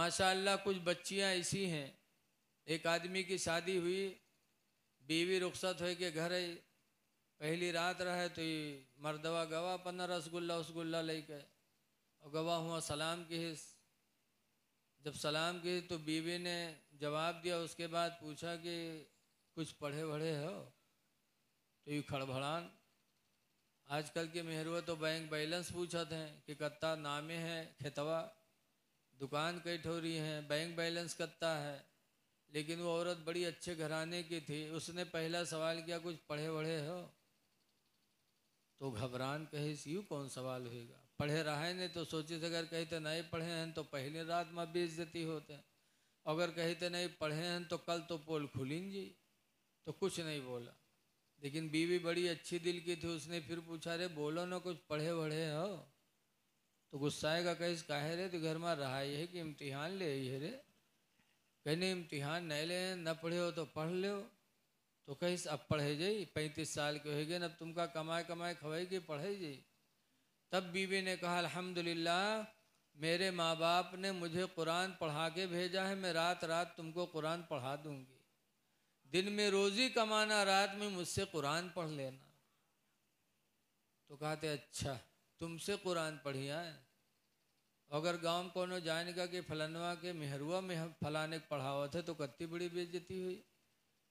माशाअल्लाह कुछ बच्चियां ऐसी हैं, एक आदमी की शादी हुई, बीवी रुखसत हो के घर आई, पहली रात रहे तो ये मर्दवा गवा पन्ना रसगुल्ला उसगुल्ला लेके और गवा हुआ सलाम की हिस। जब सलाम की तो बीवी ने जवाब दिया, उसके बाद पूछा कि कुछ पढ़े वढ़े हो? तो ये खड़बड़ान, आजकल के मेहरुआ तो बैंक बैलेंस पूछत हैं कि कत्ता नामे है खेतवा, दुकान कई ठोरी है, बैंक बैलेंस कत्ता है। लेकिन वो औरत बड़ी अच्छे घराने की थी, उसने पहला सवाल किया कुछ पढ़े वढ़े हो? तो घबरान कहे यूँ कौन सवाल होएगा, पढ़े रहे ने तो सोचे थे अगर कहते नहीं पढ़े हैं तो पहली रात में बेइज्जती होते हैं, अगर कहते नहीं पढ़े हैं तो कल तो पोल खुलेंगी जी। तो कुछ नहीं बोला, लेकिन बीवी बड़ी अच्छी दिल की थी, उसने फिर पूछा रे बोलो ना कुछ पढ़े वढ़े हो? तो गुस्साए का कहीं काहे रे, तो घर में रहा है कि इम्तिहान ले आई है रे? कहने इम्तिहान नहीं ले, न पढ़े हो तो पढ़ लो। तो कहीं अब पढ़े जाई, 35 साल के हो गए अब तुमका कमाए कमाए खवाएगी पढ़े जाई। तब बीवी ने कहा अल्हम्दुलिल्लाह, मेरे माँ बाप ने मुझे कुरान पढ़ा के भेजा है, मैं रात रात तुमको कुरान पढ़ा दूंगी। दिन में रोजी कमाना, रात में मुझसे कुरान पढ़ लेना। तो कहते अच्छा तुमसे कुरान पढ़िया है, अगर गांव में कोनो जानेगा कि फलनवा के मेहरुआ में हम फलाने पढ़ाओ थे तो कत्ती बड़ी बेइज्जती हुई।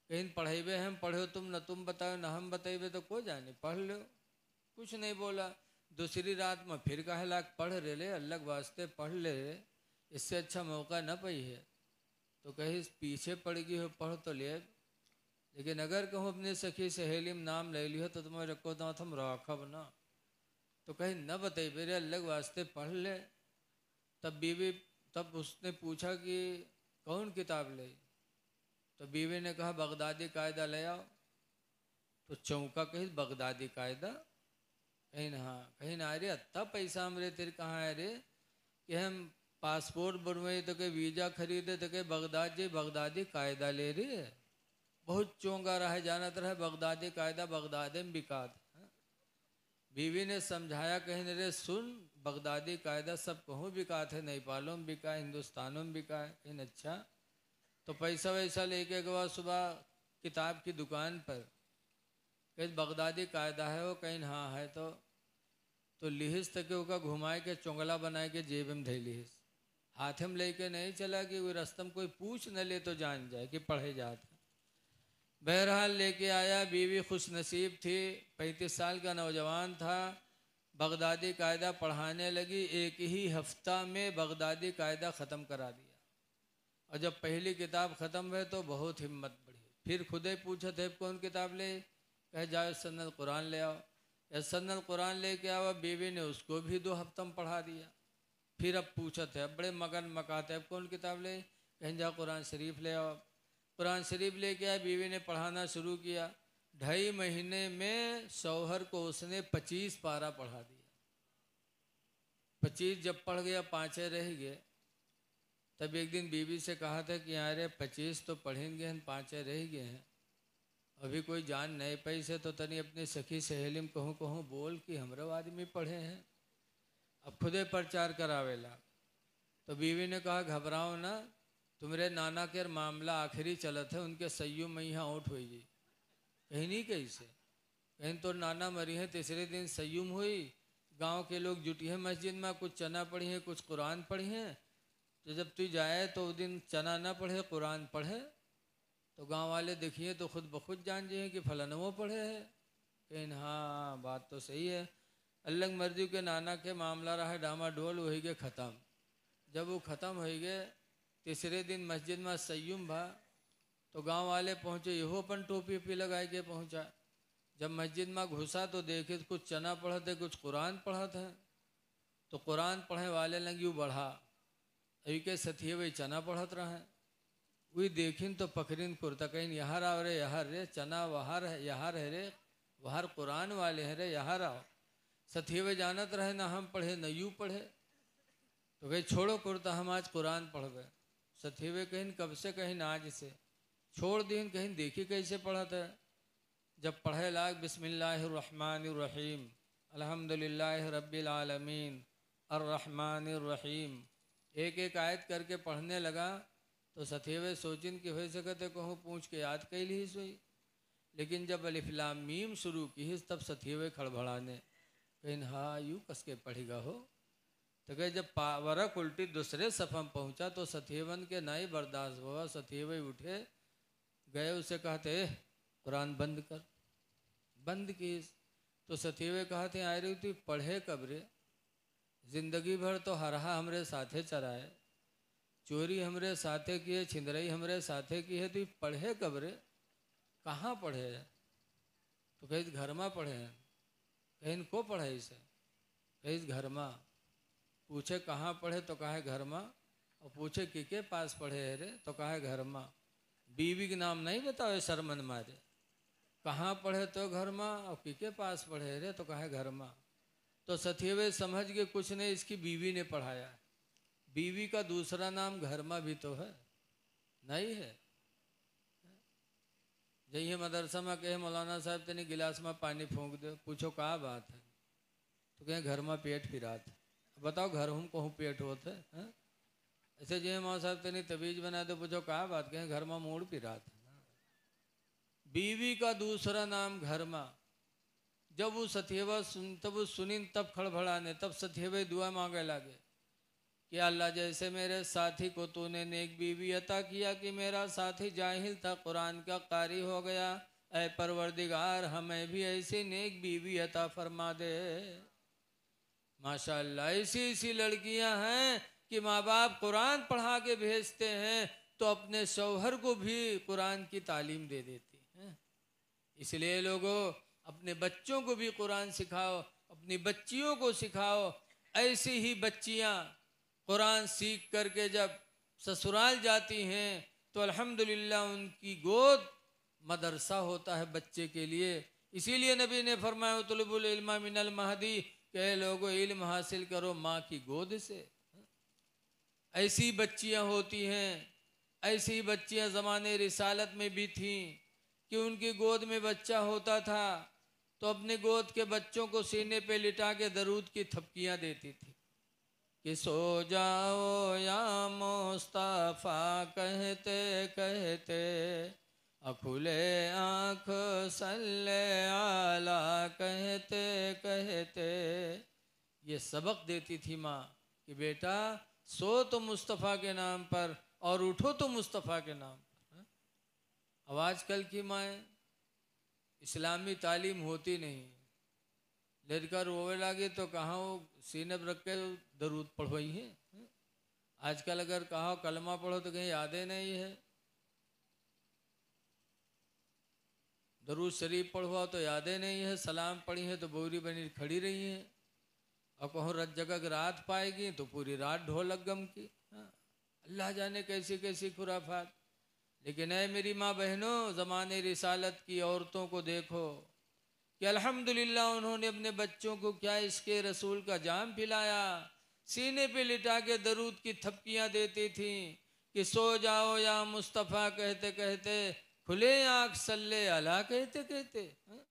कहीं पढ़ेबे हम पढ़ो तुम, न तुम बताओ न हम बतेबे तो को जाने, पढ़ लो। कुछ नहीं बोला। दूसरी रात में फिर कहे लाख पढ़ रे ले, अल्लाह के वास्ते पढ़ ले रे, इससे अच्छा मौका न पाई है। तो कहीं पीछे पड़ गई हो पढ़ तो ले, लेकिन अगर कहूँ अपनी सखी सहेली में नाम ले लियो तो तुम्हें रखो तो तुम राखब ना। तो कहीं न बतेबे रे, अल्लाह के वास्ते पढ़ ले। तब उसने पूछा कि कौन किताब ले? तो बीवी ने कहा बगदादी कायदा ले आओ। तो चौंका कहीं बगदादी कायदा? कहीं ना, हाँ कहीं ना अरे अत्ता पैसा हमरे तेरे कहाँ है रे, कि हम पासपोर्ट बनवाए तो के वीजा खरीदे तो के बगदाद जी बगदादी कायदा ले रही है। बहुत चौंका रहा है, जानत रहा बगदादी कायदा बगदाद में बिकात। बीवी ने समझाया, कहीं रे सुन, बगदादी कायदा सब कहूँ बिकात है, नेपालों में बिका है, हिंदुस्तानों में बिका है। कहीं अच्छा तो पैसा वैसा लेके गवा सुबह किताब की दुकान पर, कहीं बगदादी कायदा है वो? कहीं हाँ है। तो लिहिस तक का घुमाए के चोंगला बनाए के जेब में धई लिहिस, हाथ में लेके नहीं चला कि वो रस्तम कोई पूछ न ले तो जान जाए कि पढ़े जाते। बहरहाल लेके आया, बीवी खुश नसीब थी, 35 साल का नौजवान था, बगदादी कायदा पढ़ाने लगी। एक ही हफ्ता में बगदादी कायदा ख़त्म करा दिया। और जब पहली किताब ख़त्म हुई तो बहुत हिम्मत बढ़ी, फिर खुद ही पूछा थे कौन किताब ले? कहे जाओ सन्नत कुरान ले आओ। सन्नत कुरान लेके आवा, बीवी ने उसको भी 2 हफ्तों में पढ़ा दिया। फिर अब पूछा थे, अब बड़े मगन मकाते अब कौन किताब ले? कहीं जाओ कुरान शरीफ ले आओ। कुरान शरीफ लेके आए, बीवी ने पढ़ाना शुरू किया। 2.5 महीने में शौहर को उसने 25 पारा पढ़ा दिया। 25 जब पढ़ गया, 5 रह गए। तब एक दिन बीवी से कहा था कि यार 25 तो पढ़ेंगे हम, 5 रह गए हैं, अभी कोई जान नहीं पाई से तो तनी अपनी सखी सहेली में कहूँ कहूँ बोल कि हमरो आदमी पढ़े हैं, अब खुदे प्रचार करावेला। तो बीवी ने कहा घबराओ ना, तुम्हारे नाना के मामला आखिरी चलत है, उनके सैयू में यहाँ आउट हुई जी। कहीं नहीं कैसे, कहीं तो नाना मरी है, तीसरे दिन सैयूम हुई, गांव के लोग जुटी है मस्जिद में, कुछ चना पढ़ी है कुछ कुरान पढ़ी हैं। तो जब तू जाए तो उस दिन चना ना पढ़े कुरान पढ़े, तो गांव वाले देखिए तो खुद ब खुद जान जाइए कि फलानवो पढ़े है। कहीं हाँ बात तो सही है। अल्लाह मर्जी के नाना के मामला रहा डामाडोल वही के ख़त्म। जब वो ख़त्म हो गए, तीसरे दिन मस्जिद में सैयुम भा, तो गांव वाले पहुँचे, यहो अपन टोपी ओपी लगाए के पहुँचा। जब मस्जिद में घुसा तो देखे कुछ चना पढ़ते कुछ कुरान पढ़ते हैं। तो कुरान पढ़े वाले लगी वो बढ़ा, अभी के सथिए वही चना पढ़त रहे। वही देखिन तो पकड़िन कुर्ता, कहीं यहाँ आओ रे, यहाँ रे, चना वहाँ है यहाँ है रे, वहाँ कुरान वाले हैं रे, यहाँ आओ। सथिए जानत रहे ना हम पढ़े न यूँ पढ़े। तो कहीं छोड़ो कुर्ता, हम आज कुरान पढ़ गए। सथिए कहीं कब से, कहीं आज से छोड़ दीन, कहीं देखी कैसे पढ़त है। जब पढ़े लाग बिस्मिल्लाहिर्रहमानिर्रहीम अल्हम्दुलिल्लाहि रब्बिल आलमीन अर्रहमानिर्रहीम एक एक आयत करके पढ़ने लगा तो सथेवे सोचिन कि हो सकते कहूँ पूछ के याद कैली ही सोई। लेकिन जब अलिफ लाम मीम शुरू की तब सथेवे खड़बड़ाने कहीं हाँ यूँ कस के पढ़ेगा हो। तो कहे जब पावरक उल्टी दूसरे सफ़ा में पहुँचा तो सथेवन के नहीं बर्दाश्त हुआ। सथेवे उठे गए उसे कहते कुरान बंद कर। बंद की तो सथेवे कहते आए रही तू पढ़े कब रे, जिंदगी भर तो हरहा हमरे साथे चराए, चोरी हमरे साथे की है, छिंदरई हमरे साथे की है, तू पढ़े कब रे, कहाँ पढ़े है? तो कहीं घर में पढ़े हैं। कहीं को पढ़े इसे? कहीं घर में। पूछे कहाँ पढ़े तो कहे घर में, और पूछे के पास पढ़े है रे तो कहे घर में। बीवी के नाम नहीं बताओ शर्मन मारे। कहाँ पढ़े तो घर में, और के पास पढ़े रे तो कहे घर में। तो सथेवे समझ के कुछ नहीं इसकी बीवी ने पढ़ाया। बीवी का दूसरा नाम घर में भी तो है, नहीं है? जइए मदरसा में कहे मौलाना साहब तेने गिलास में पानी फूंक दो, पूछो क्या बात है? तो कहें घर में पेट फिरा था। बताओ घर हम कहूँ पेट होते हैं? ऐसे जय मौलाना साहब तेने तबीज बना दो, पूछो क्या बात? कहें घर में मूड फिरा था। बीवी का दूसरा नाम घर में। जब वो सथेवा तब वो सुनी तब खड़बड़ाने, तब सथेवे दुआ मांगे लगे कि अल्लाह जैसे मेरे साथी को तूने नेक बीवी अता किया कि मेरा साथी जाहिल था कुरान का कारी हो गया, ऐ परवरदिगार हमें भी ऐसी नेक बीवी अता फरमा दे। माशाअल्लाह ऐसी ऐसी लड़कियां हैं कि माँ बाप कुरान पढ़ा के भेजते हैं तो अपने शौहर को भी कुरान की तालीम दे देती हैं। इसलिए लोगों अपने बच्चों को भी कुरान सिखाओ, अपनी बच्चियों को सिखाओ। ऐसी ही बच्चियां कुरान सीख करके जब ससुराल जाती हैं तो अल्हम्दुलिल्लाह उनकी गोद मदरसा होता है बच्चे के लिए। इसीलिए नबी ने फरमाया उतलबुल इल्मा मिनल महदी, कहे लोगों इल्म हासिल करो माँ की गोद से। ऐसी बच्चियां होती हैं, ऐसी बच्चियां ज़माने रिसालत में भी थीं कि उनकी गोद में बच्चा होता था तो अपने गोद के बच्चों को सीने पे लिटा के दरूद की थपकियां देती थी कि सो जाओ या मुस्तफ़ा कहते कहते, अखुले आँख सल्ले आला कहते कहते। ये सबक देती थी माँ कि बेटा सो तो मुस्तफ़ा के नाम पर और उठो तो मुस्तफ़ा के नाम पर। अब आजकल की माएँ इस्लामी तालीम होती नहीं, लड़का रोवे लगे तो कहाँ वो सीने पर रख के दरूद पढ़वाई है। आजकल अगर कहा कलमा पढ़ो तो कहीं यादें नहीं है, दरूद शरीफ पढ़वा तो यादें नहीं है, सलाम पढ़ी है तो बोरी बनी खड़ी रही है, और कहूँ रत जगह रात पाएगी तो पूरी रात ढोलक गम की। अल्लाह जाने कैसी कैसी खुराफात। लेकिन ऐ मेरी माँ बहनों, ज़माने रिसालत की औरतों को देखो कि अल्हम्दुलिल्लाह उन्होंने अपने बच्चों को क्या इसके रसूल का जाम पिलाया, सीने पे लिटा के दरूद की थपकियां देती थी कि सो जाओ या मुस्तफ़ा कहते कहते, खुले आँख सल्ले अला कहते कहते।